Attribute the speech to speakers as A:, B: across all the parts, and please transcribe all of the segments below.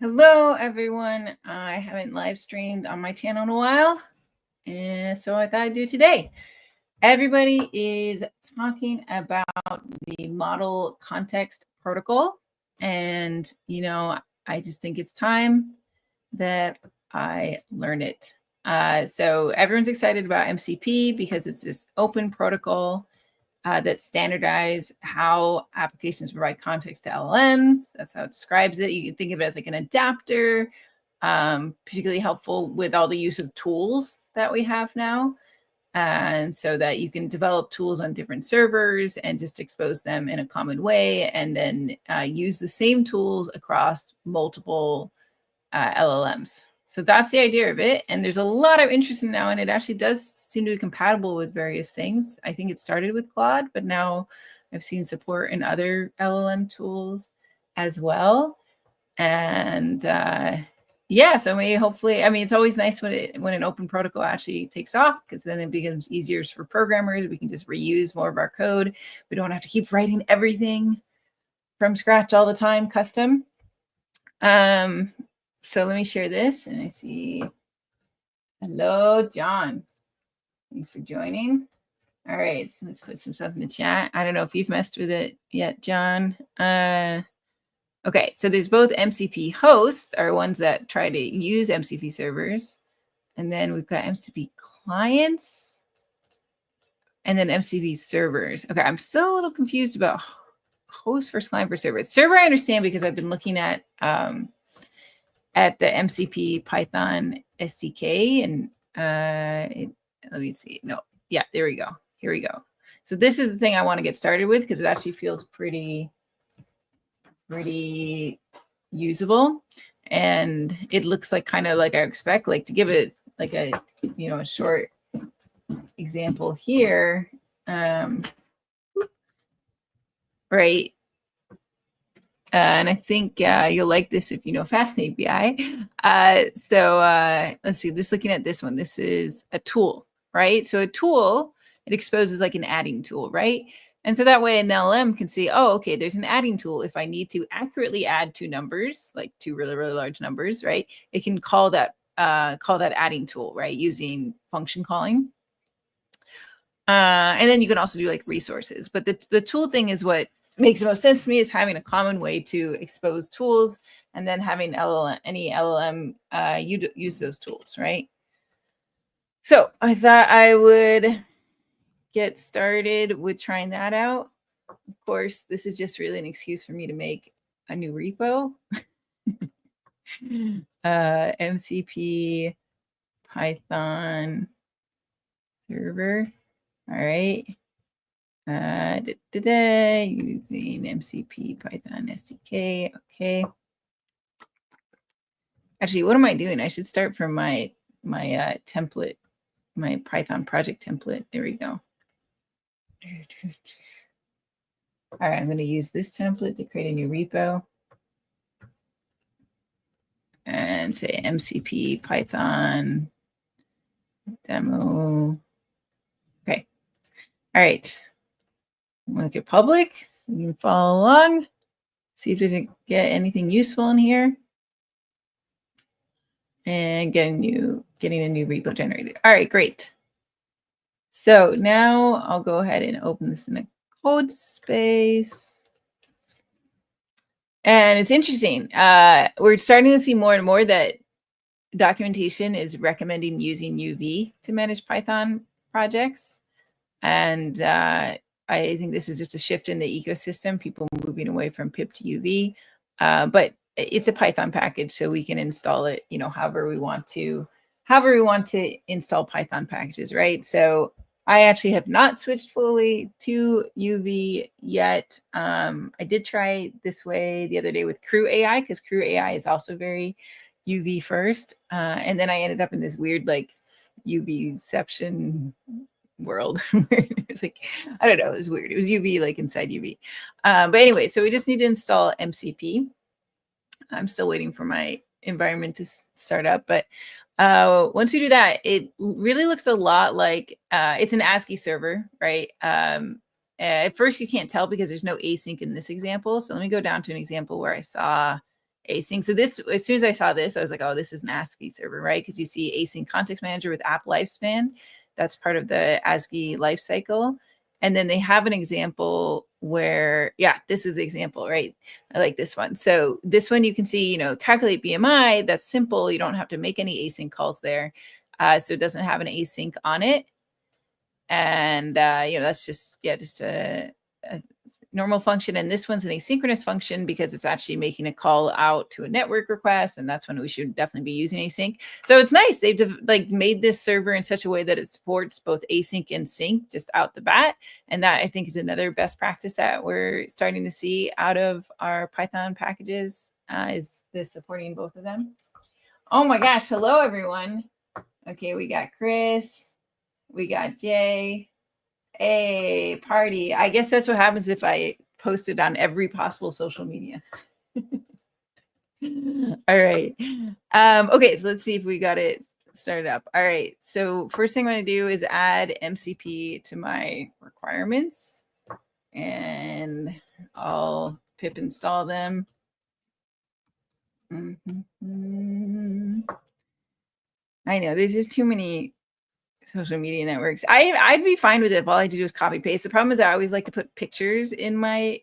A: Hello, everyone. I haven't live streamed on my channel in a while, and so I thought I'd do today. Everybody is talking about the model context protocol, and I just think it's time that I learn it. So everyone's excited about MCP because it's this open protocol that standardize how applications provide context to LLMs. That's how it describes it. You can think of it as like an adapter, particularly helpful with all the use of tools that we have now. And so that you can develop tools on different servers and just expose them in a common way, and then use the same tools across multiple LLMs. So that's the idea of it. And there's a lot of interest in now, and it actually does seem to be compatible with various things. I think it started with Claude, but now I've seen support in other LLM tools as well. And yeah, so maybe hopefully, I mean, it's always nice when an open protocol actually takes off, because then it becomes easier for programmers. We can just reuse more of our code. We don't have to keep writing everything from scratch all the time, custom. So let me share this, and I see, hello, John. Thanks for joining. All right, so let's put some stuff in the chat. I don't know if you've messed with it yet, John. Okay, so there's both MCP hosts are ones that try to use MCP servers, and then we've got MCP clients, and then MCP servers. Okay, I'm still a little confused about host versus client versus server. Server I understand because I've been looking at the MCP Python SDK, and let me see. No, yeah, there we go. Here we go. So this is the thing I want to get started with, because it actually feels pretty usable, and it looks like kind of like I expect. Like, to give it like a a short example here, right? And I think you'll like this if you know Fast API. So let's see, just looking at this one, this is a tool, right? So a tool, it exposes like an adding tool, right? And so that way an LLM can see, oh, okay, there's an adding tool. If I need to accurately add two numbers, like two really, really large numbers, right? It can call that adding tool, right? Using function calling. And then you can also do like resources. But the tool thing is what makes the most sense to me, is having a common way to expose tools, and then having any LLM use those tools, right? So I thought I would get started with trying that out. Of course, this is just really an excuse for me to make a new repo. MCP Python server. All right. Using MCP Python SDK. Okay. Actually, what am I doing? I should start from my template, my Python project template. There we go. All right, I'm going to use this template to create a new repo and say MCP Python demo. Okay. All right. Make it public so you can follow along. See if there's get anything useful in here. And getting a new repo generated. All right, great. So now I'll go ahead and open this in a code space. And it's interesting. We're starting to see more and more that documentation is recommending using UV to manage Python projects. And I think this is just a shift in the ecosystem, people moving away from pip to UV. But it's a Python package, so we can install it, however we want to install Python packages, right? So I actually have not switched fully to UV yet. I did try this way the other day with Crew AI, because Crew AI is also very UV first. And then I ended up in this weird like UVception world. It was like, I don't know, it was weird. It was UV like inside UV. But anyway, so we just need to install MCP. I'm still waiting for my environment to start up, but once we do that, it really looks a lot like it's an ASCII server, right? At first you can't tell because there's no async in this example. So let me go down to an example where I saw async. So this, as soon as I saw this, I was like, oh, this is an ASCII server, right? Because you see async context manager with app lifespan. That's part of the ASCII lifecycle. And then they have an example where, yeah, this is the example, right? I like this one. So this one you can see, calculate BMI. That's simple. You don't have to make any async calls there. So it doesn't have an async on it. And, that's just a normal function. And this one's an asynchronous function because it's actually making a call out to a network request. And that's when we should definitely be using async. So it's nice. They've made this server in such a way that it supports both async and sync just out the bat. And that I think is another best practice that we're starting to see out of our Python packages is this supporting both of them. Oh my gosh. Hello, everyone. Okay. We got Chris. We got Jay. Hey, party. I guess that's what happens if I post it on every possible social media. All right. Okay, so let's see if we got it started up. All right. So first thing I'm going to do is add MCP to my requirements. And I'll pip install them. I know, there's just too many social media networks. I'd be fine with it if all I do is copy paste. The problem is I always like to put pictures in my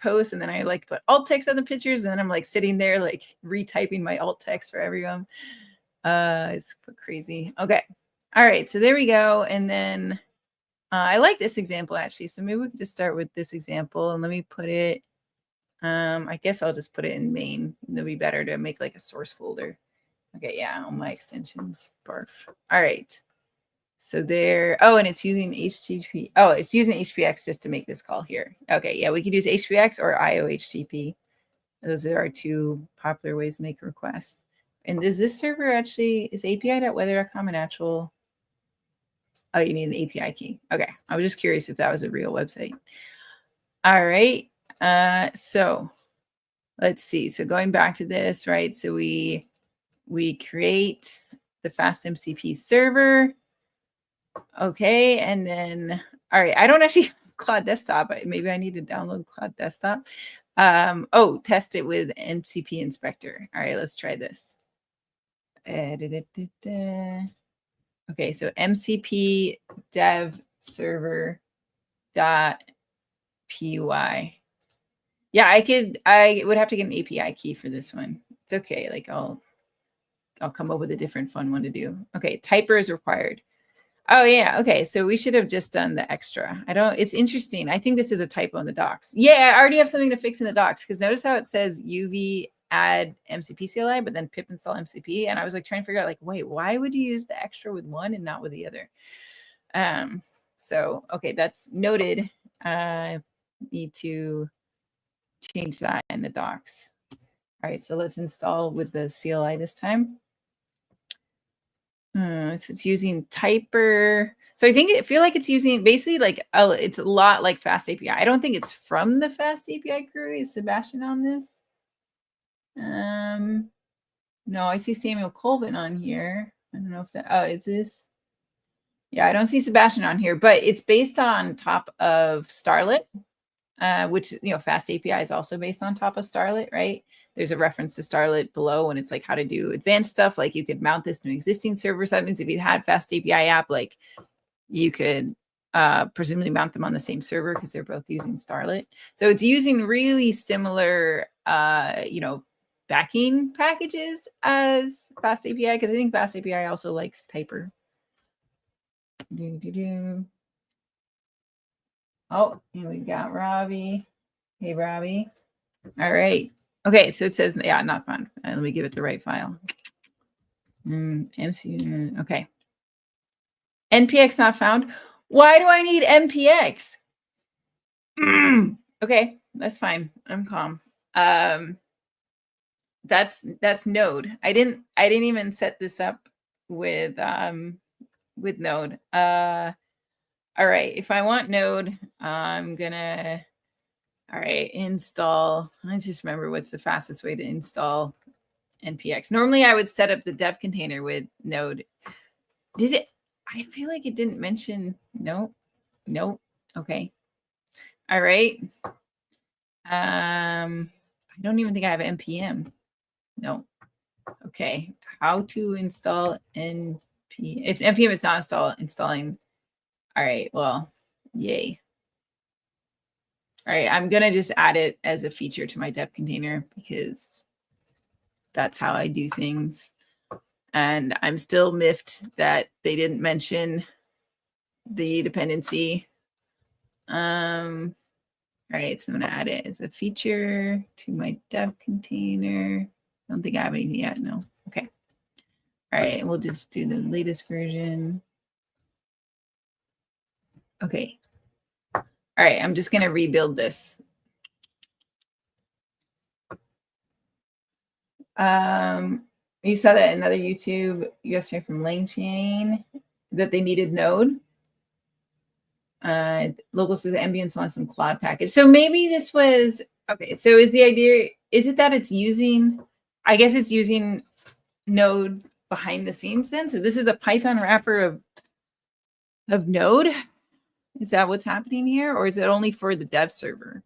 A: posts, and then I like to put alt text on the pictures, and then I'm like sitting there like retyping my alt text for everyone. It's crazy. Okay. All right. So there we go. And then I like this example actually. So maybe we could just start with this example, and let me put it. I guess I'll just put it in main. It'll be better to make like a source folder. Okay, yeah, all my extensions, barf. All right, so there, oh, and it's using HTTP. Oh, it's using HTTPX just to make this call here. Okay, yeah, we could use HTTPX or IOHTTP. Those are our two popular ways to make requests. And is this server actually, is api.weather.com an actual, oh, you need an API key. Okay, I was just curious if that was a real website. All right, so let's see. So going back to this, right, so we create the fast MCP server. Okay. And then, all right, I don't actually have Claude Desktop, but maybe I need to download Claude Desktop. Test it with MCP Inspector. All right, let's try this. Okay, so MCP dev server .py. Yeah, I would have to get an API key for this one. It's okay. Like I'll come up with a different fun one to do. Okay, typer is required. Oh yeah, okay. So we should have just done the extra. It's interesting. I think this is a typo in the docs. Yeah, I already have something to fix in the docs because notice how it says UV add MCP CLI, but then pip install MCP. And I was like trying to figure out like, wait, why would you use the extra with one and not with the other? So, okay, that's noted. Need to change that in the docs. All right, so let's install with the CLI this time. So it's using typer. So I feel like it's using basically like, it's a lot like Fast API. I don't think it's from the Fast API crew. Is Sebastian on this? No, I see Samuel Colvin on here. I don't know if that, oh, is this? Yeah, I don't see Sebastian on here, but it's based on top of Starlet, which, Fast API is also based on top of Starlet, right? There's a reference to Starlet below, and it's like how to do advanced stuff. Like you could mount this to an existing server. So that means if you had Fast API app, like you could presumably mount them on the same server because they're both using Starlet. So it's using really similar, backing packages as Fast API, because I think Fast API also likes typer. Oh, here we got Robbie. Hey, Robbie. All right. Okay, so it says, yeah, not found. Let me give it the right file. MC, okay. NPX not found. Why do I need NPX? Okay, that's fine. I'm calm. That's Node. I didn't even set this up with Node. All right, if I want Node, I'm gonna, all right, install. Let's just remember what's the fastest way to install NPX. Normally I would set up the dev container with Node. Did it? I feel like it didn't mention, nope. Okay. All right. I don't even think I have npm. No. Okay. How to install npm? If npm is not installing. All right. Well, yay. All right. I'm going to just add it as a feature to my dev container because that's how I do things. And I'm still miffed that they didn't mention the dependency. All right, so I'm going to add it as a feature to my dev container. I don't think I have anything yet. No. Okay. All right, we'll just do the latest version. Okay. All right, I'm just going to rebuild this. You saw that in another YouTube yesterday from LangChain that they needed Node. Local says ambient on some Claude package. So maybe this was, okay, so is the idea, is it that it's using, I guess it's using Node behind the scenes then? So this is a Python wrapper of Node? Is that what's happening here? Or is it only for the dev server?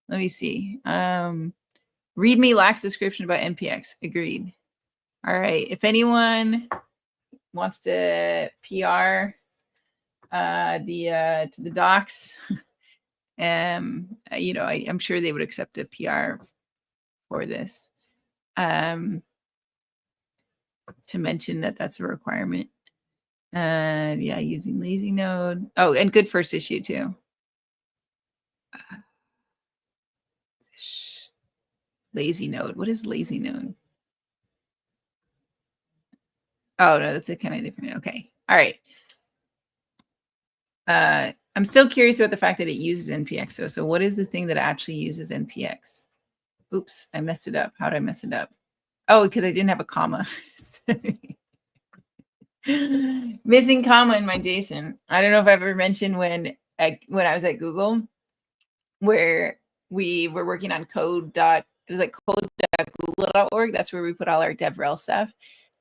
A: Let me see. README lacks description about NPX. Agreed. All right. If anyone wants to PR to the docs, you know, I'm sure they would accept a PR for this. To mention that that's a requirement. Yeah, using lazy node. Oh, and good first issue too. Lazy node. What is lazy node? Oh no, that's a kind of different. Okay. All right. I'm still curious about the fact that it uses NPX though. So what is the thing that actually uses NPX? Oops, I messed it up. How did I mess it up? Oh, because I didn't have a comma. Missing comma in my JSON. I don't know if I've ever mentioned when I was at Google, where we were working on it was like code.google.org. That's where we put all our DevRel stuff.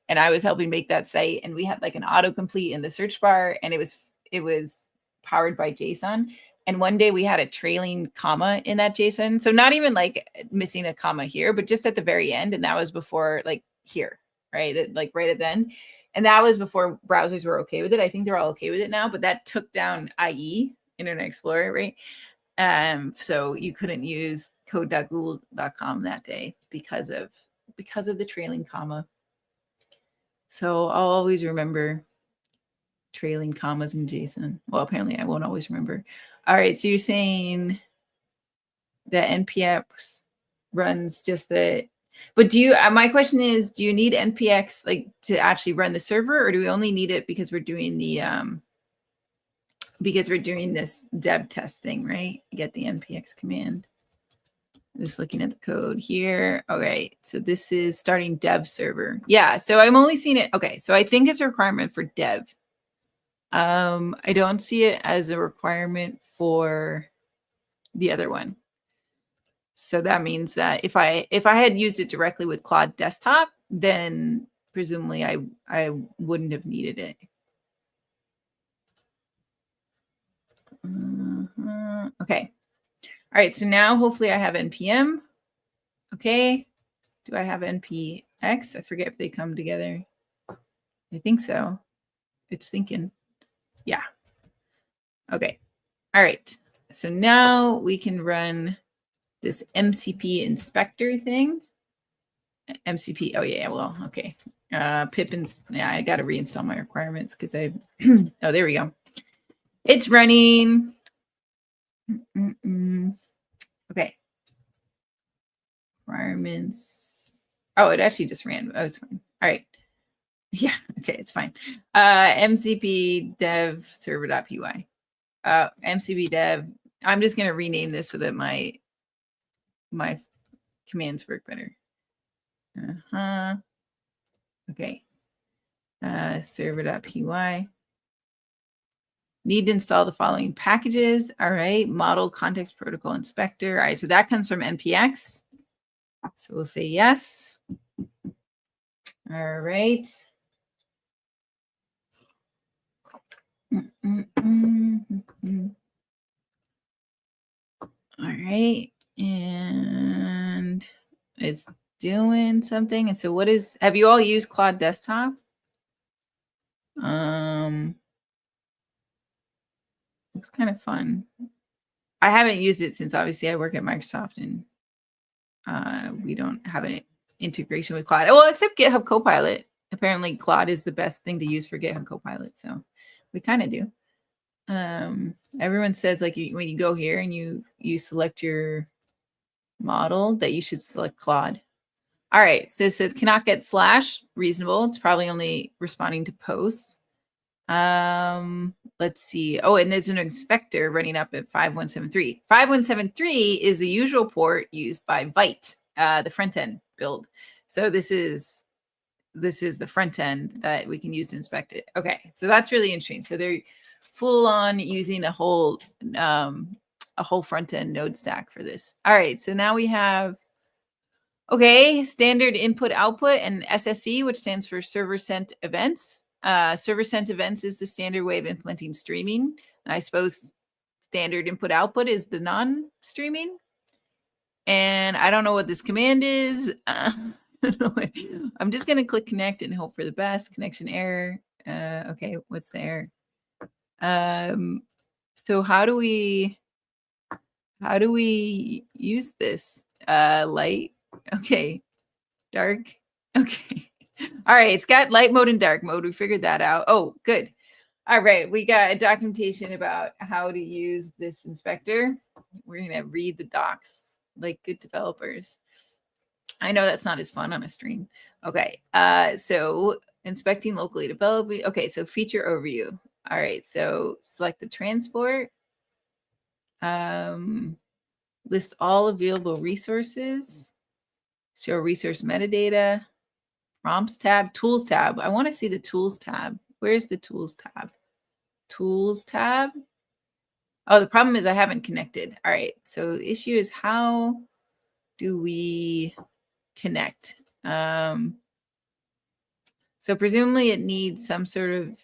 A: And I was helping make that site, and we had like an autocomplete in the search bar, and it was powered by JSON. And one day we had a trailing comma in that JSON. So not even like missing a comma here, but just at the very end. And that was before like here, right? Like right at the end. And that was before browsers were okay with it. I think they're all okay with it now, but that took down IE, Internet Explorer, right? So you couldn't use code.google.com that day because of the trailing comma. So I'll always remember trailing commas in JSON. Well, apparently I won't always remember. All right, so you're saying that NPX runs just the, but do you, my question is, do you need NPX like to actually run the server, or do we only need it because we're doing the, because we're doing this dev test thing, right? Get the NPX command. I'm just looking at the code here. All right, so this is starting dev server. Yeah, so I'm only seeing it. Okay, so I think it's a requirement for dev. I don't see it as a requirement for the other one. So that means that if I had used it directly with Claude Desktop, then presumably I wouldn't have needed it. Okay. All right, so now hopefully I have NPM. Okay. Do I have NPX? I forget if they come together. I think so. It's thinking. Yeah. Okay. All right. So now we can run this MCP inspector thing. MCP. Oh, yeah. Well, okay. Pip and yeah, I got to reinstall my requirements because I. Oh, there we go. It's running. Okay. Requirements. Oh, it actually just ran. Oh, it's fine. All right. Yeah. Okay, it's fine. MCP dev server.py. MCP dev. I'm just gonna rename this so that my commands work better. Okay. Server.py. Need to install the following packages. All right. Model context protocol inspector. All right. So that comes from NPX. So we'll say yes. All right. All right. And is doing something. And so have you all used Claude Desktop? Looks kind of fun. I haven't used it since obviously I work at Microsoft and we don't have an integration with Claude. Well, except GitHub Copilot. Apparently Claude is the best thing to use for GitHub Copilot. So we kind of do. Everyone says like when you go here and you select your model that you should select Claude. All right, so it says cannot get / reasonable. It's probably only responding to posts. Let's see. Oh, and there's an inspector running up at 5173. 5173 is the usual port used by Vite, the front end build. So this is the front end that we can use to inspect it. Okay, so that's really interesting. So they're full on using a whole front end node stack for this. All right, so now we have standard input output and SSE, which stands for server sent events. Server sent events is the standard way of implementing streaming. And I suppose standard input output is the non-streaming. And I don't know what this command is. I'm just going to click connect and hope for the best. Connection error. Okay, what's the error? So how do we use this? Light. Okay. Dark. Okay. All right. It's got light mode and dark mode. We figured that out. Oh, good. All right. We got a documentation about how to use this inspector. We're going to read the docs like good developers. I know that's not as fun on a stream. Okay. So inspecting locally developing. Okay. So feature overview. All right. So select the transport. List all available resources. Show resource metadata. Prompts tab. Tools tab. I want to see the tools tab. Where's the tools tab? Tools tab. Oh, the problem is I haven't connected. All right. So the issue is how do we connect? So presumably it needs some sort of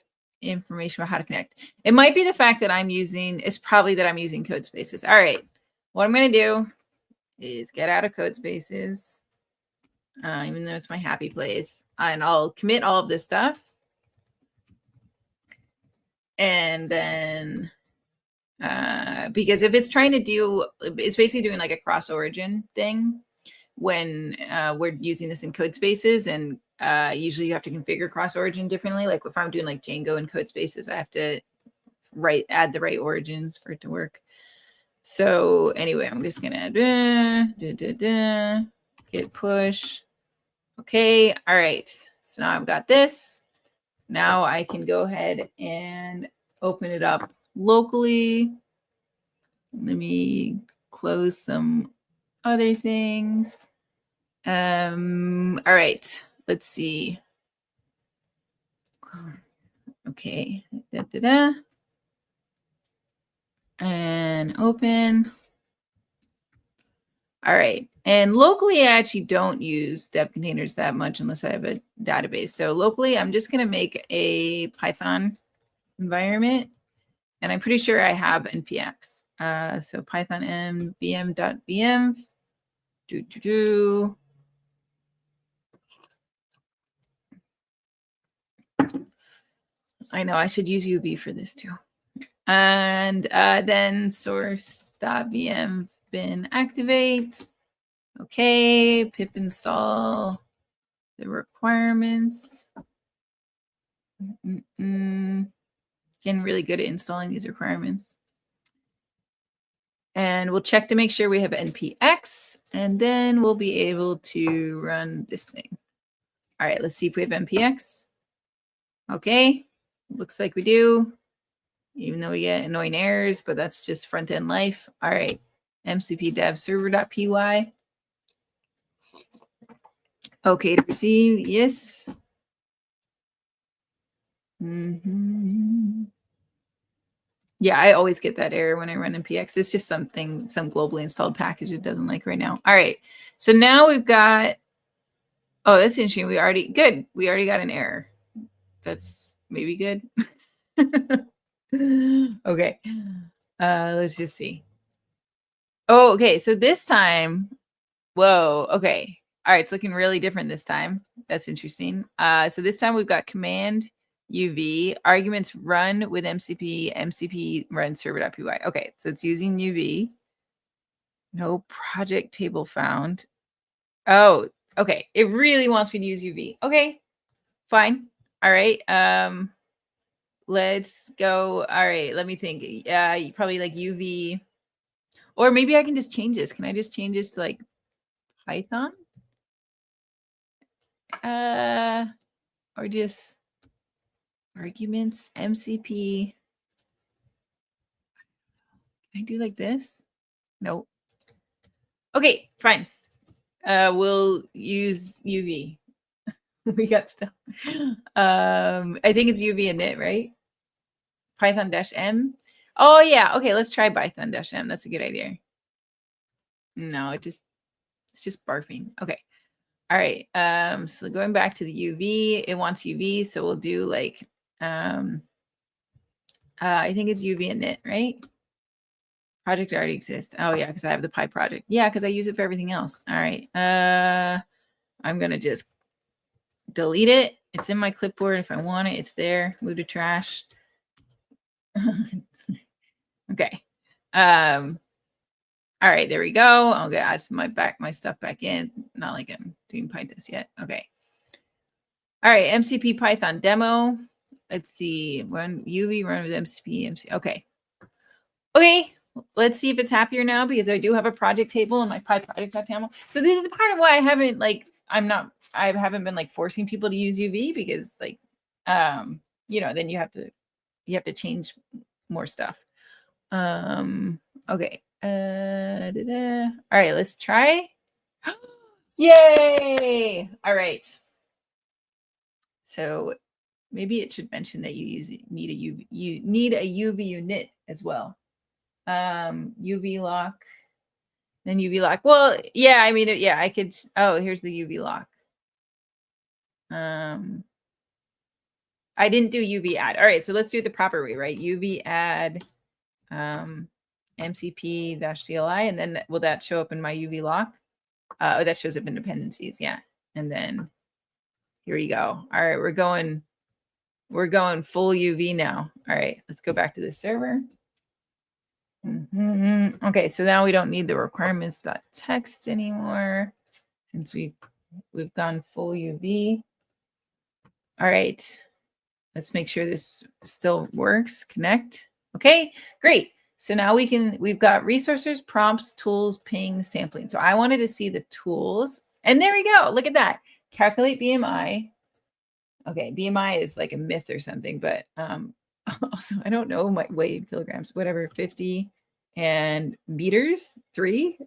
A: information about how to connect. It might be the fact that it's probably that I'm using code spaces. All right. What I'm going to do is get out of code spaces, even though it's my happy place, and I'll commit all of this stuff. And then, because if it's trying to it's basically doing like a cross origin thing when we're using this in code spaces, and usually you have to configure cross origin differently. Like if I'm doing like Django in code spaces, I have to add the right origins for it to work. So anyway, I'm just gonna git push. Okay, all right. So now I've got this. Now I can go ahead and open it up locally. Let me close some other things. All right, let's see. Okay, and open. All right, and locally, I actually don't use dev containers that much unless I have a database. So locally, I'm just going to make a Python environment, and I'm pretty sure I have npx. So Python mbm.bm. I know I should use UV for this too. And then source.vm bin activate. Okay, pip install the requirements. Getting really good at installing these requirements. And we'll check to make sure we have npx, and then we'll be able to run this thing. All right, let's see if we have npx. Okay, looks like we do, even though we get annoying errors, but that's just front-end life. All right, MCP dev server.py. Okay to proceed, yes. Yeah, I always get that error when I run npx. It's just some globally installed package it doesn't like right now. All right, so now we've got, oh, that's interesting. We already got an error. That's maybe good. Okay, let's just see. Oh, okay, so this time, whoa, okay. All right, it's looking really different this time. That's interesting. So this time we've got command UV, arguments run with MCP, MCP run server.py. Okay, so it's using UV. No project table found. Oh, okay. It really wants me to use UV. Okay, fine. All right. Let's go. All right, let me think. Probably like UV. Or maybe I can just change this. Can I just change this to like Python? Or just arguments, MCP. Can I do like this? Nope. Okay, fine. We'll use UV. We got stuff. I think it's UV init, right? Python-M. Oh yeah. Okay, let's try Python-M. That's a good idea. No, it's just barfing. Okay. All right. So going back to the UV, it wants UV, so we'll do like I think it's UV init, right? Project already exists. Oh yeah, because I have the Py project. Yeah, because I use it for everything else. All right. I'm gonna just delete it. It's in my clipboard. If I want it, it's there. Move to trash. Okay. All right, there we go. I'll get my stuff back in. Not like I'm doing Python yet. Okay. All right, MCP Python demo. Let's see. Run UV, run with MCP. Okay. Okay, let's see if it's happier now, because I do have a project table in my Py project panel. So this is the part of why I haven't I haven't been like forcing people to use UV, because like you know, then you have to change more stuff. Okay. All right, let's try. Yay! All right. So maybe it should mention that you need a UV unit as well. UV lock, then UV lock. Well, yeah, I mean, yeah, I could. Oh, here's the UV lock. I didn't do UV add. All right, so let's do it the proper way, right? UV add MCP-CLI, and then will that show up in my UV lock? Oh, that shows up in dependencies, yeah. And then here you go. All right, we're going full UV now. All right, let's go back to the server. Okay, so now we don't need the requirements.txt anymore, since we've gone full UV. All right, let's make sure this still works. Connect. Okay, great. So now we've got resources, prompts, tools, ping, sampling. So I wanted to see the tools, and there we go. Look at that. Calculate BMI. Okay, BMI is like a myth or something, but also I don't know my weight in kilograms, whatever, 50, and meters, 3.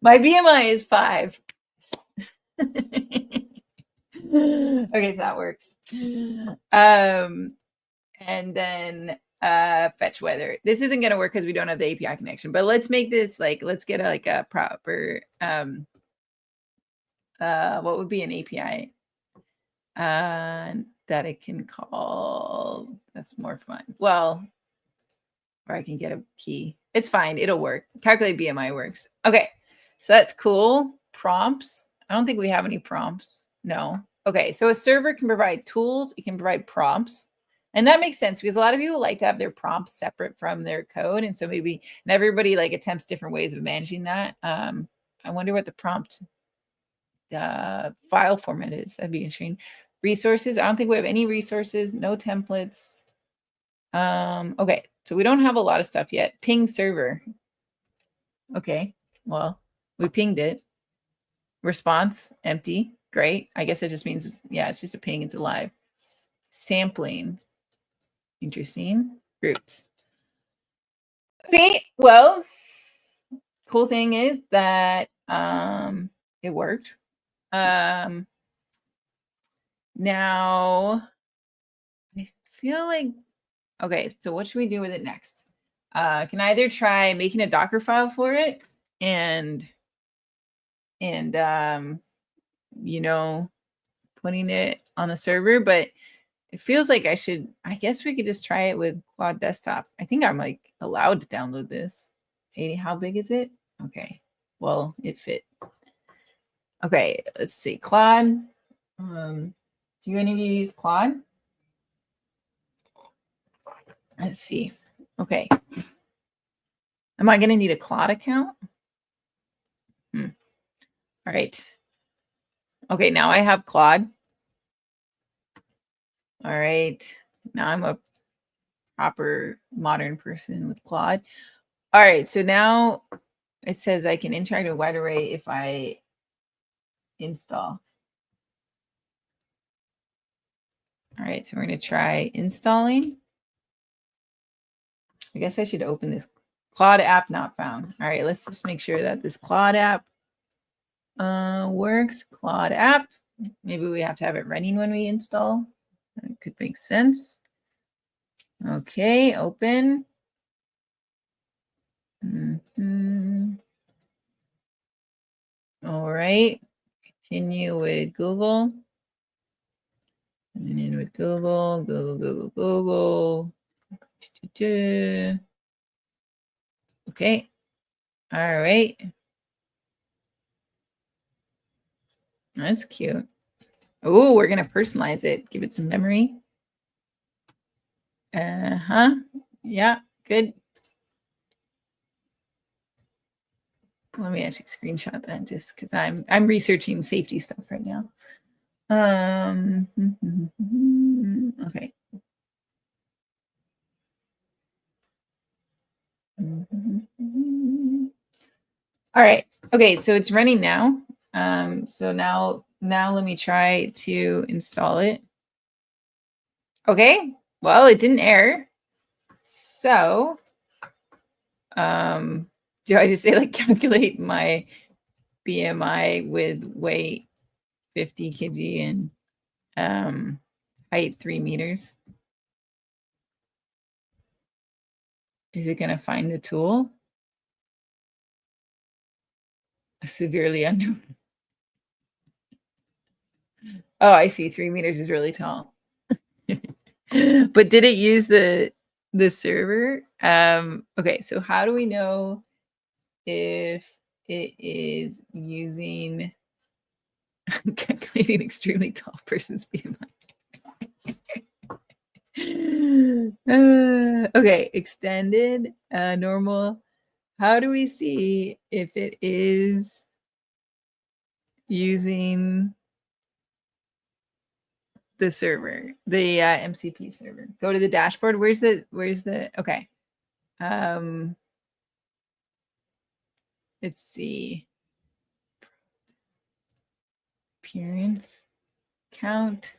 A: My BMI is 5. Okay, so that works. And then fetch weather. This isn't going to work because we don't have the API connection, but let's make this let's get a proper what would be an API that I can call. That's more fun. Well, or I can get a key. It's fine. It'll work. Calculate BMI works. Okay, so that's cool. Prompts. I don't think we have any prompts. No. Okay, so a server can provide tools. It can provide prompts. And that makes sense, because a lot of people like to have their prompts separate from their code. And so and everybody attempts different ways of managing that. I wonder what the prompt file format is. That'd be interesting. Resources. I don't think we have any resources. No templates. Okay, so we don't have a lot of stuff yet. Ping server. Okay, well, we pinged it. Response, empty. Great. I guess it just means, it's just a ping. It's alive. Sampling. Interesting. Groups. Okay, well, cool thing is that it worked. Now I feel like, okay, so what should we do with it next? Can I either try making a Docker file for it and putting it on the server, but it feels like I guess we could just try it with Claude Desktop. I think I'm allowed to download this. How big is it? Okay. well, it fit. Okay, let's see. Claude. Do any of you use Claude? Let's see. Okay. Am I going to need a Claude account? All right. Okay, now I have Claude. All right. Now I'm a proper modern person with Claude. All right. So now it says I can interact with wide array if I install. All right. So we're going to try installing. I guess I should open this Claude app not found. All right. Let's just make sure that this Claude app works. Claude app. Maybe we have to have it running when we install. That could make sense. Okay, open. All right, continue with Google. And in with Google. Okay, all right. That's cute. Oh, we're going to personalize it. Give it some memory. Yeah, good. Let me actually screenshot that just because I'm researching safety stuff right now. Okay. All right. Okay, so it's running now. So now let me try to install it. Okay. Well, it didn't error. So, do I just say like calculate my BMI with weight 50 kg and height 3 meters? Is it going to find the tool? Severely under. Oh, I see. 3 meters is really tall. But did it use the server? Okay, so how do we know if it is using calculating extremely tall person's BMI? Okay, extended, normal. How do we see if it is using the server, the MCP server? Go to the dashboard. Where's the okay. Let's see. Appearance, count,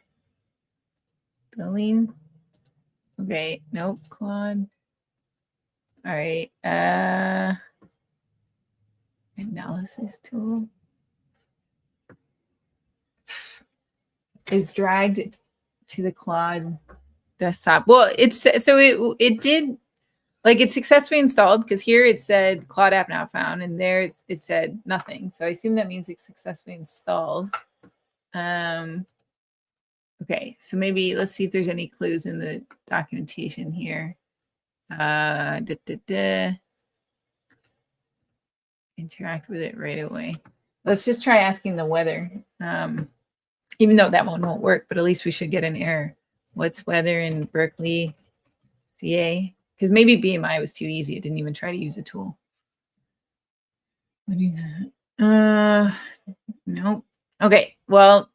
A: billing. Okay, nope, Claude. All right, analysis tool is dragged to the Claude desktop. Well, it's so it did, like, it's successfully installed because here it said Claude app now found, and there it said nothing. So I assume that means it's successfully installed. Okay, so maybe let's see if there's any clues in the documentation here. Interact with it right away. Let's just try asking the weather. Even though that one won't work, but at least we should get an error. What's weather in Berkeley, CA? Because maybe BMI was too easy. It didn't even try to use the tool. What is that? Nope. Okay, well,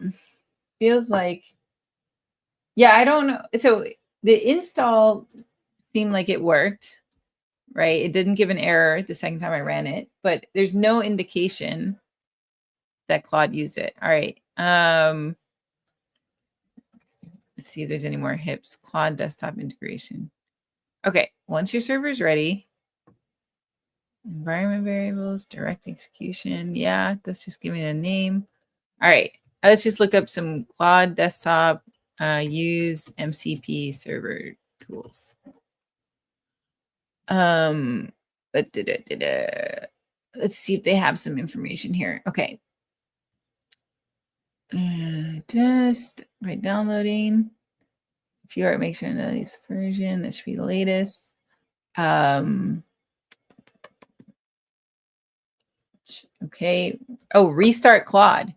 A: feels like, yeah, I don't know. So the install seemed like it worked, right? It didn't give an error the second time I ran it, but there's no indication that Claude used it. All right. Let's see if there's any more hips. Claude desktop integration. Okay, once your server is ready, environment variables, direct execution. Yeah, that's just giving it a name. All right, let's just look up some Claude desktop, use MCP server tools. Let's see if they have some information here. Okay. Just by downloading. If you are, make sure to know this version. That should be the latest. Okay. Oh, restart Claude.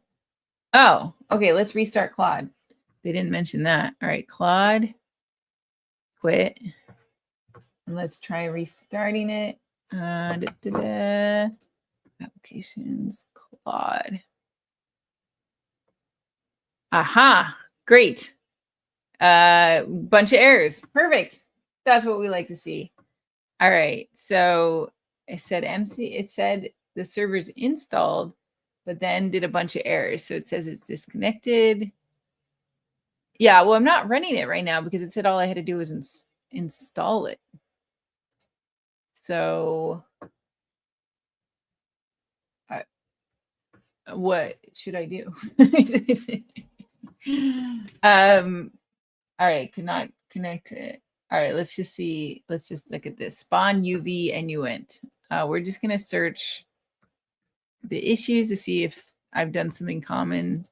A: Oh, okay. Let's restart Claude. They didn't mention that. All right, Claude, quit. And let's try restarting it. Applications, Claude. Aha, great. Bunch of errors. Perfect. That's what we like to see. All right. So it said it said the server's installed, but then did a bunch of errors. So it says it's disconnected. Yeah, well, I'm not running it right now because it said all I had to do was install it. So what should I do? All right, could not connect it. All right, let's just see. Let's just look at this. Spawn UV and Uint. We're just going to search the issues to see if I've done something common.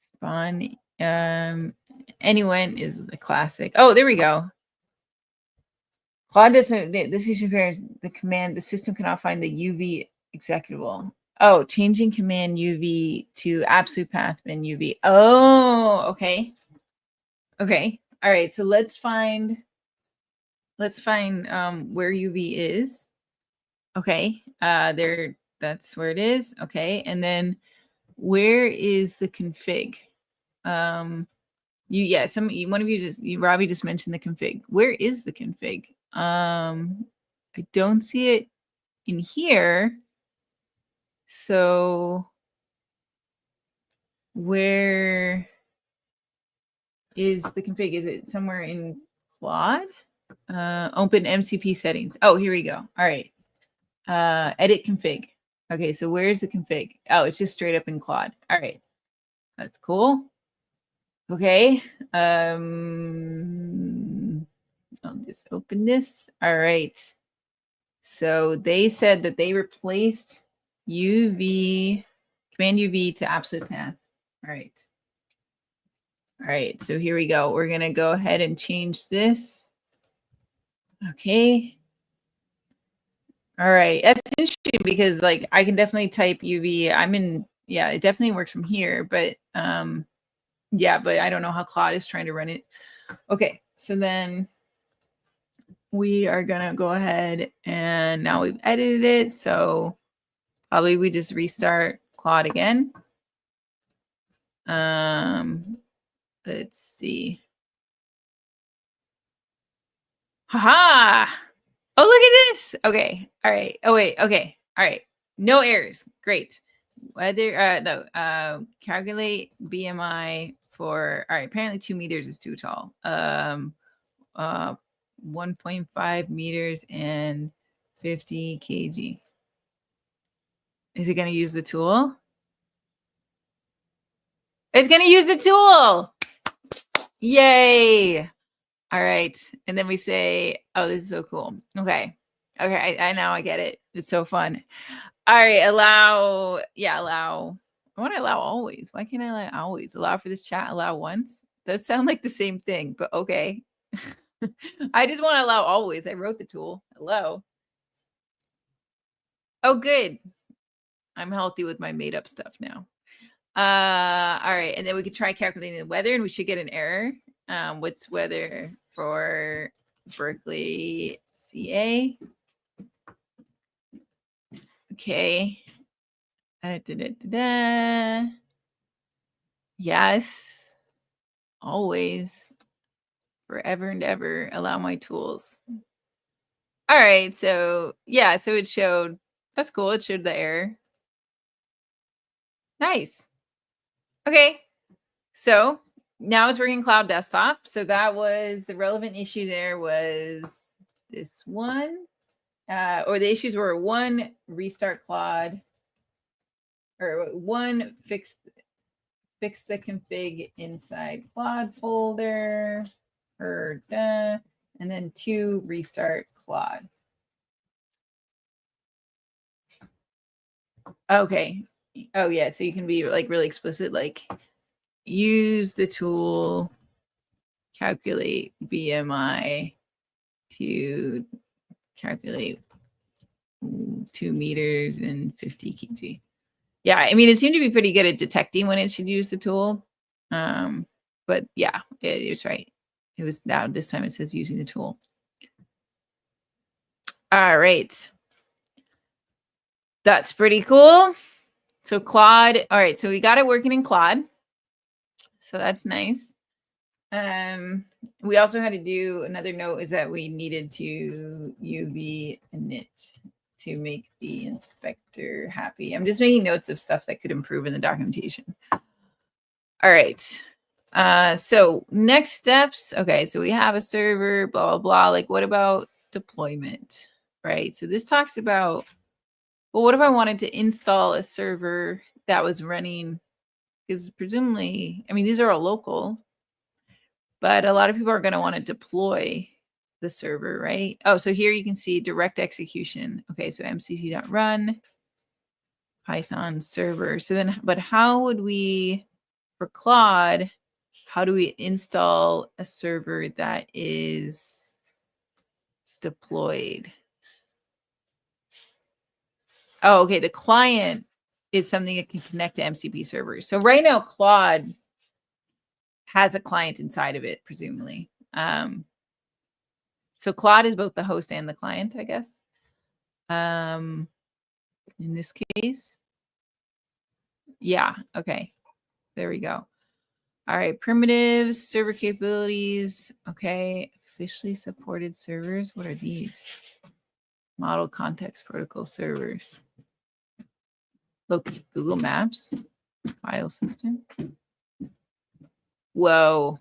A: Spawn Anyone is the classic. Oh, there we go. Claude doesn't. This issue appears the command. The system cannot find the UV executable. Oh, changing command UV to absolute path bin UV. Oh, okay. Okay. All right. So let's find where UV is. Okay. That's where it is. Okay. And then where is the config? One of you, Robbie just mentioned the config. Where is the config? I don't see it in here. So where is the config? Is it somewhere in Claude? Open MCP settings. Oh, here we go. All right. Edit config. Okay, so where's the config? Oh, it's just straight up in Claude. All right. That's cool. Okay. I'll just open this. All right. So they said that they replaced command UV to absolute path. All right. All right. So here we go. We're going to go ahead and change this. Okay. All right. That's interesting because like I can definitely type UV. It definitely works from here, but but I don't know how Claude is trying to run it. Okay. So then we are going to go ahead and now we've edited it. So probably we just restart Claude again. Let's see. Haha. Oh, look at this. Okay. All right. Oh, wait. Okay. All right. No errors. Great. Calculate BMI for, all right. Apparently 2 meters is too tall. 1.5 meters and 50 kg. Is it going to use the tool? It's going to use the tool. Yay. All right. And then we say, oh, this is so cool. Okay. Okay. I now I get it. It's so fun. All right. Allow. I want to allow always. Why can't I allow always? Allow for this chat. Allow once. Does sound like the same thing, but okay. I just want to allow always. I wrote the tool. Hello. Oh, good. I'm healthy with my made up stuff now. All right. And then we could try calculating the weather and we should get an error. What's weather for Berkeley, CA? Okay. Yes. Always. Forever and ever. Allow my tools. All right. So yeah. So it showed. That's cool. It showed the error. Nice. Okay. So now it's working Cloud Desktop. So that was the relevant issue there was this one. Or the issues were 1, restart Claude, or 1, fix the config inside Claude folder, and then 2, restart Claude. Okay. Oh yeah, so you can be like really explicit, like use the tool, calculate BMI to calculate 2 meters and 50 kg. Yeah, I mean, it seemed to be pretty good at detecting when it should use the tool. But yeah, it's right. It was now this time it says using the tool. All right. That's pretty cool. So Claude, all right, so we got it working in Claude. So that's nice. We also had to do another note is that we needed to UV init to make the inspector happy. I'm just making notes of stuff that could improve in the documentation. All right. So next steps. Okay, so we have a server, blah, blah, blah. Like, what about deployment? Right. So this talks about, well, what if I wanted to install a server that was running? Because presumably, I mean, these are all local, but a lot of people are going to want to deploy the server, right? Oh, so here you can see direct execution. Okay, so mct.run, Python server. So then, but how would we, for Claude, how do we install a server that is deployed? Oh, okay, the client is something that can connect to MCP servers. So right now, Claude has a client inside of it, presumably. So Claude is both the host and the client, I guess. In this case. Yeah, okay. There we go. All right, primitives, server capabilities. Okay, officially supported servers. What are these? Model context protocol servers. Look, Google Maps, file system. Whoa,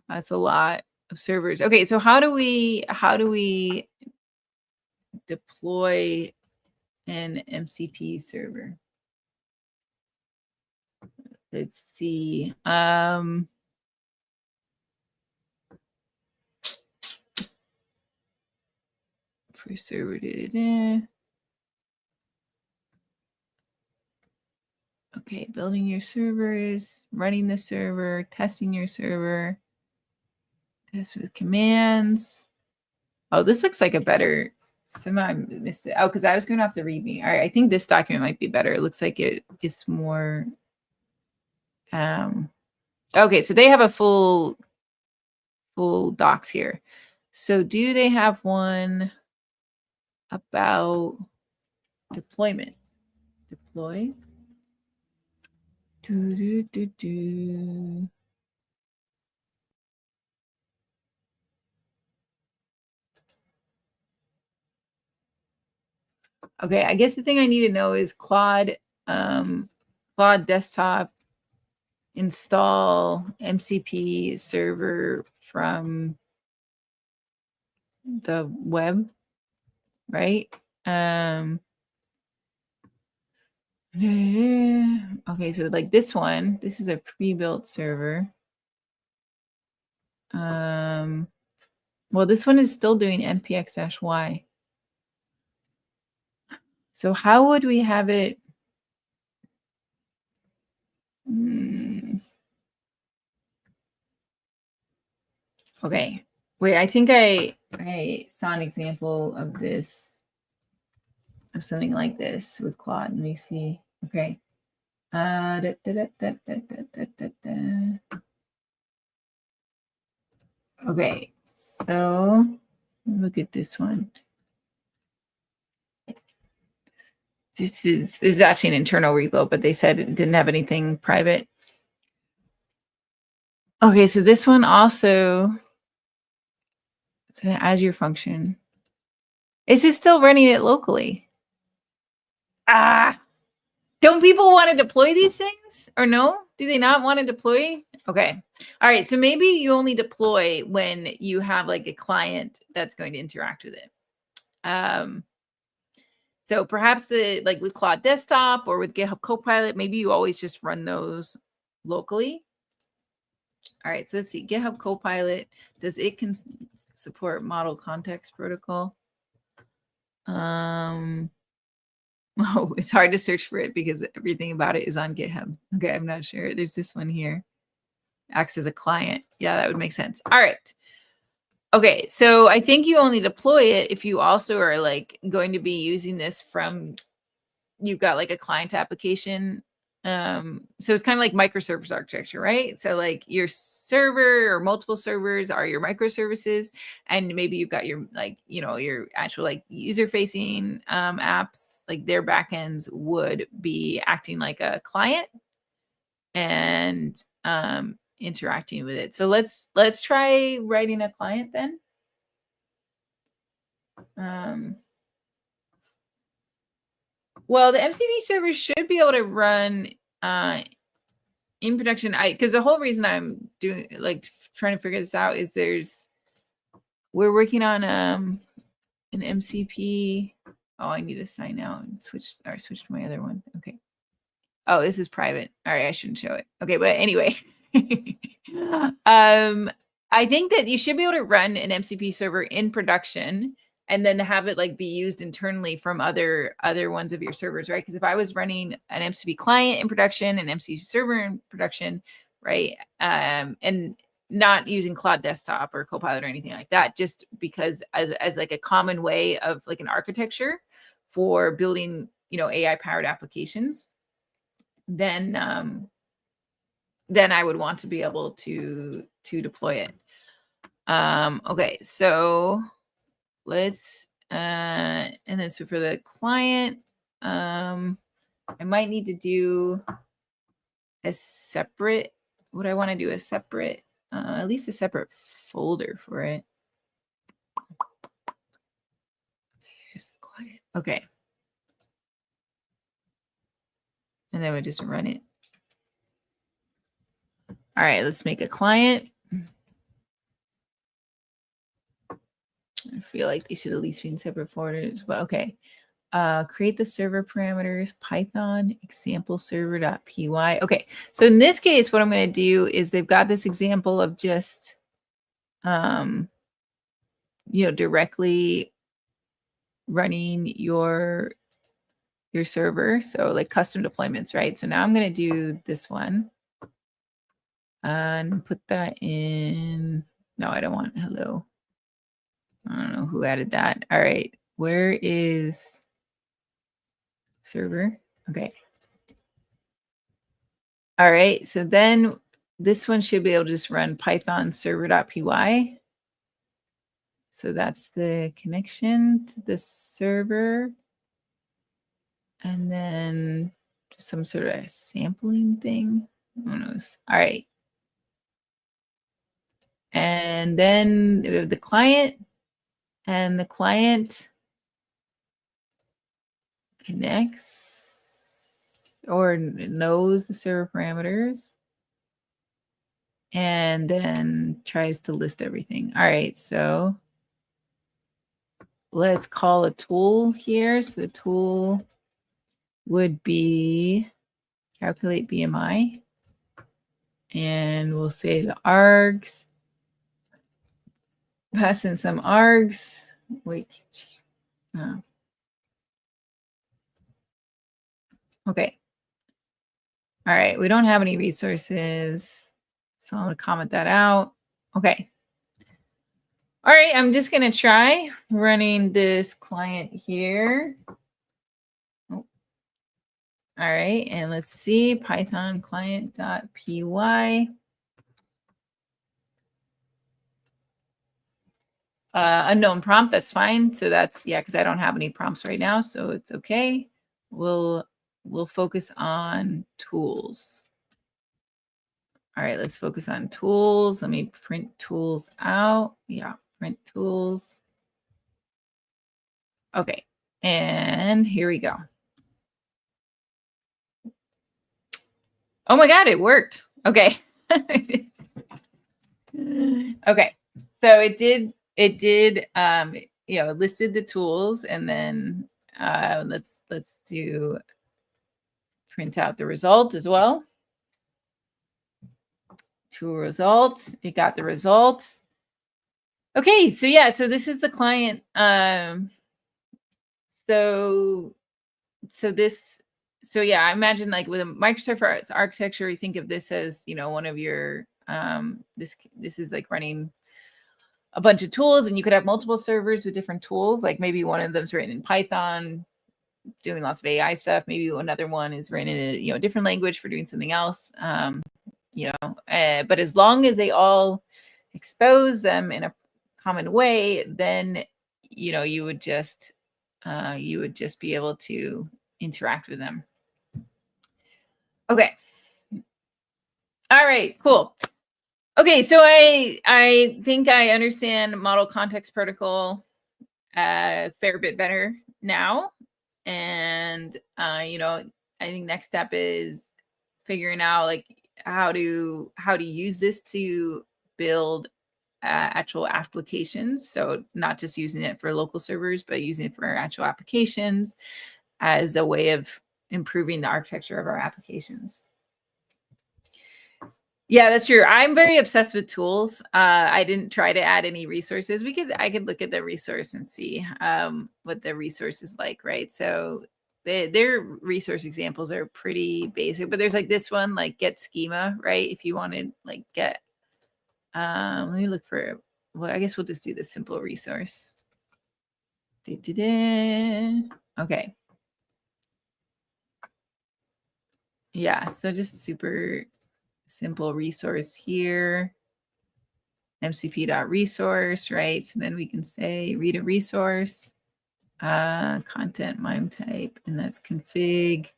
A: that's a lot of servers. Okay, so how do we deploy an MCP server? Let's see. For server. Okay, building your servers, running the server, testing your server, test with commands. Oh, this looks like a better. Somehow I missed it. Oh, because I was going off the README. All right, I think this document might be better. It looks like it is more. Okay, so they have a full docs here. So do they have one about deployment? Deploy. Okay, I guess the thing I need to know is Claude desktop install MCP server from the web, right? Okay, so like this one, this is a pre-built server. Well, this one is still doing npx-y. So how would we have it? Okay, wait, I think I saw an example of this, of something like this with Claude. Let me see. Okay. Okay, so look at this one. This is actually an internal repo, but they said it didn't have anything private. Okay, so this one also, it's an Azure function. Is it still running it locally? Don't people want to deploy these things or no? Do they not want to deploy? Okay. All right. So maybe you only deploy when you have like a client that's going to interact with it. So perhaps like with Claude Desktop or with GitHub Copilot, maybe you always just run those locally. All right. So let's see. GitHub Copilot, does it support model context protocol? Oh, it's hard to search for it because everything about it is on GitHub. Okay, I'm not sure. There's this one here. Acts as a client. Yeah, that would make sense. All right. Okay, so I think you only deploy it if you also are like going to be using this from you've got like a client application. So it's kind of like microservice architecture, right? So like your server or multiple servers are your microservices, and maybe you've got your like, you know, your actual like user facing apps, like their backends would be acting like a client and interacting with it. So let's try writing a client then. Well, the MCP server should be able to run in production. Because the whole reason I'm doing like trying to figure this out is we're working on an MCP. Oh, I need to sign out and switch to my other one. Okay. Oh, this is private. All right, I shouldn't show it. Okay, but anyway. I think that you should be able to run an MCP server in production and then have it like be used internally from other ones of your servers, right? Because if I was running an MCP client in production, an MCP server in production, right, and not using Claude Desktop or Copilot or anything like that, just because as like a common way of like an architecture for building, you know, AI powered applications, then I would want to be able to deploy it. Okay, so let's and then so for the client, I might need to do a separate, what I want to do a separate, at least a separate folder for it. Here's the client. Okay. And then we just run it. All right, let's make a client. I feel like they should at least be in separate folders, but okay. Create the server parameters, Python example server.py. Okay, so in this case, what I'm going to do is they've got this example of just, you know, directly running your server. So like custom deployments, right? So now I'm going to do this one and put that in. No, I don't want hello. I don't know who added that. All right, where is server? Okay. All right, so then this one should be able to just run Python server.py. So that's the connection to the server. And then some sort of sampling thing. Who knows? All right. And then the client, and the client connects or knows the server parameters and then tries to list everything. All right, so let's call a tool here. So the tool would be calculate BMI, and we'll say the args, pass in some args. Wait. Okay. All right, we don't have any resources, so I'm going to comment that out. Okay. All right, I'm just going to try running this client here. Oh. All right, and let's see, Python client.py. Unknown prompt, that's fine. So that's, yeah, because I don't have any prompts right now, so it's okay. We'll focus on tools. All right, let's focus on tools. Let me print tools out. Yeah, print tools. Okay, and here we go. Oh my God, it worked. Okay. Okay, so it did, you know, it listed the tools, and then let's do print out the result as well. Tool result, it got the result. Okay, so yeah, so this is the client. So yeah, I imagine like with a microservice architecture, you think of this as, you know, one of your this is like running a bunch of tools, and you could have multiple servers with different tools. Like maybe one of them's written in Python, doing lots of AI stuff. Maybe another one is written in a different language for doing something else. But as long as they all expose them in a common way, then you would just be able to interact with them. Okay. All right, cool. Okay, so I think I understand model context protocol a fair bit better now. And I think next step is figuring out like how to use this to build actual applications. So not just using it for local servers, but using it for our actual applications as a way of improving the architecture of our applications. Yeah, that's true. I'm very obsessed with tools. I didn't try to add any resources. I could look at the resource and see what the resource is like, right? So their resource examples are pretty basic, but there's like this one, like get schema, right? If you wanted like get, let me look for, well, I guess we'll just do the simple resource. Okay. Yeah, so just super simple resource here, mcp.resource, right? So then we can say read a resource, content MIME type, and that's config.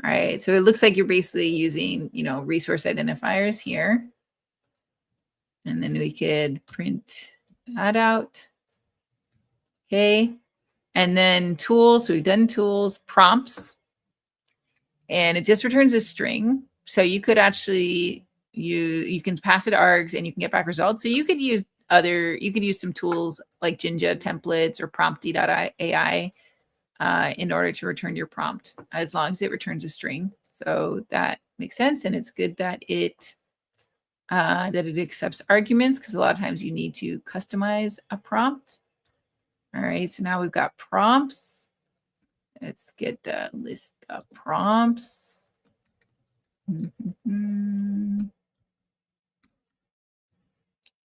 A: All right, so it looks like you're basically using, resource identifiers here. And then we could print that out. Okay, and then tools, so we've done tools, prompts, and it just returns a string. So you could actually, you can pass it args and you can get back results. So you could use some tools like Jinja templates or prompty.ai in order to return your prompt, as long as it returns a string. So that makes sense. And it's good that it accepts arguments, because a lot of times you need to customize a prompt. All right, so now we've got prompts. Let's get the list of prompts. All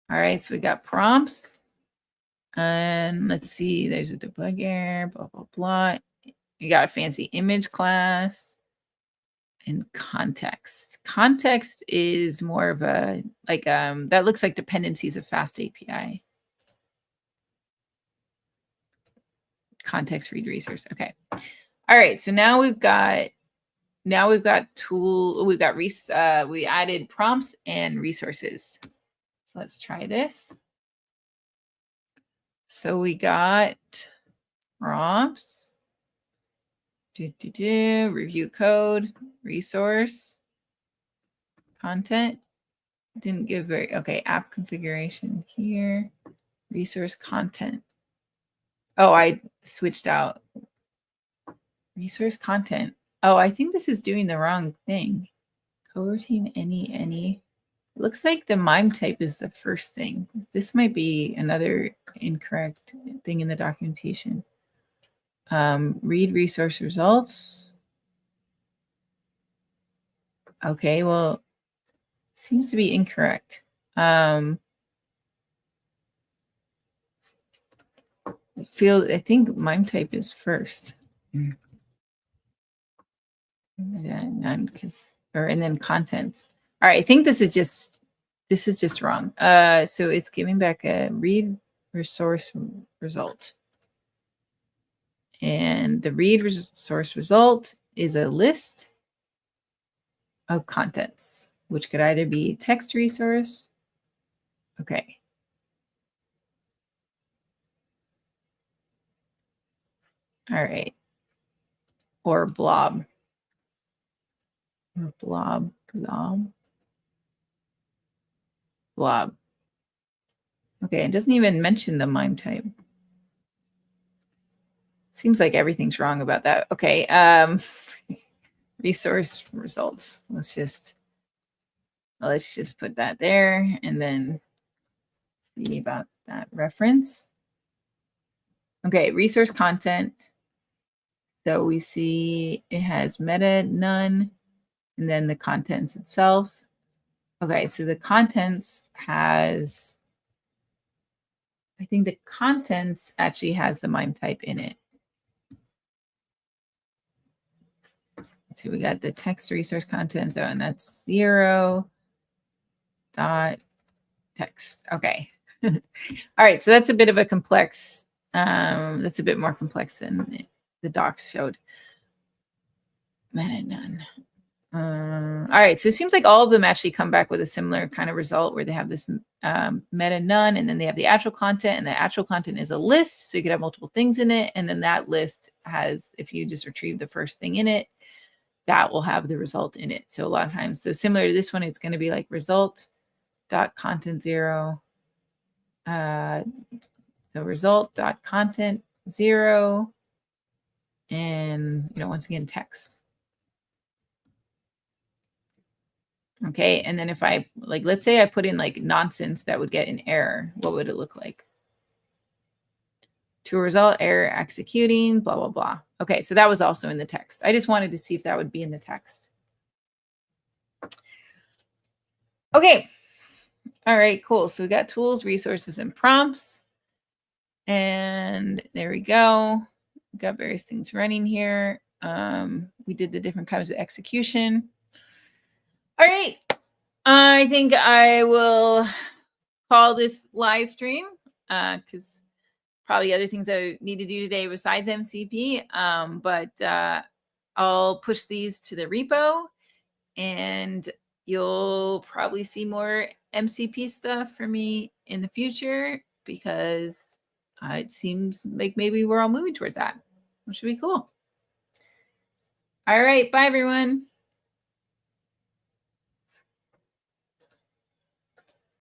A: right, so we got prompts. And let's see, there's a debugger, blah, blah, blah. You got a fancy image class and context. Context is more of a, like, that looks like dependencies of Fast API. Context read resource. Okay. All right, so now we've got tool, we added prompts and resources. So let's try this. So we got prompts, review code, resource, content. Didn't give very, okay, app configuration here, resource content. Oh, I switched out resource content. Oh, I think this is doing the wrong thing. Coroutine any. Looks like the MIME type is the first thing. This might be another incorrect thing in the documentation. Read resource results. Okay, well, seems to be incorrect. I think MIME type is first. And then contents. All right, I think this is just wrong. So it's giving back a read resource result. And the read resource result is a list of contents, which could either be text resource. Okay. All right. Or blob. Or blob. Okay, it doesn't even mention the MIME type. Seems like everything's wrong about that. Okay, resource results. Let's just put that there and then see about that reference. Okay, resource content. So we see it has meta, none, and then the contents itself. Okay, so the contents has, I think the contents actually has the MIME type in it. so we got the text resource content zone, and that's 0 dot text. Okay. All right, so that's a bit of a complex, that's a bit more complex than the docs showed. Meta none. All right, so it seems like all of them actually come back with a similar kind of result where they have this meta none, and then they have the actual content, and the actual content is a list, so you could have multiple things in it, and then that list has, if you just retrieve the first thing in it, that will have the result in it. So a lot of times, so similar to this one, it's going to be like result dot content 0. So result dot content 0, and once again text. Okay, and then if I let's say I put in like nonsense that would get an error, what would it look like? To a result, error executing, blah, blah, blah. Okay, so that was also in the text. I just wanted to see if that would be in the text. Okay, all right, cool. So we got tools, resources, and prompts. And there we go. We got various things running here. We did the different kinds of execution. All right, I think I will call this live stream because probably other things I need to do today besides MCP. But I'll push these to the repo, and you'll probably see more MCP stuff for me in the future because it seems like maybe we're all moving towards that, which would be cool. All right, bye everyone.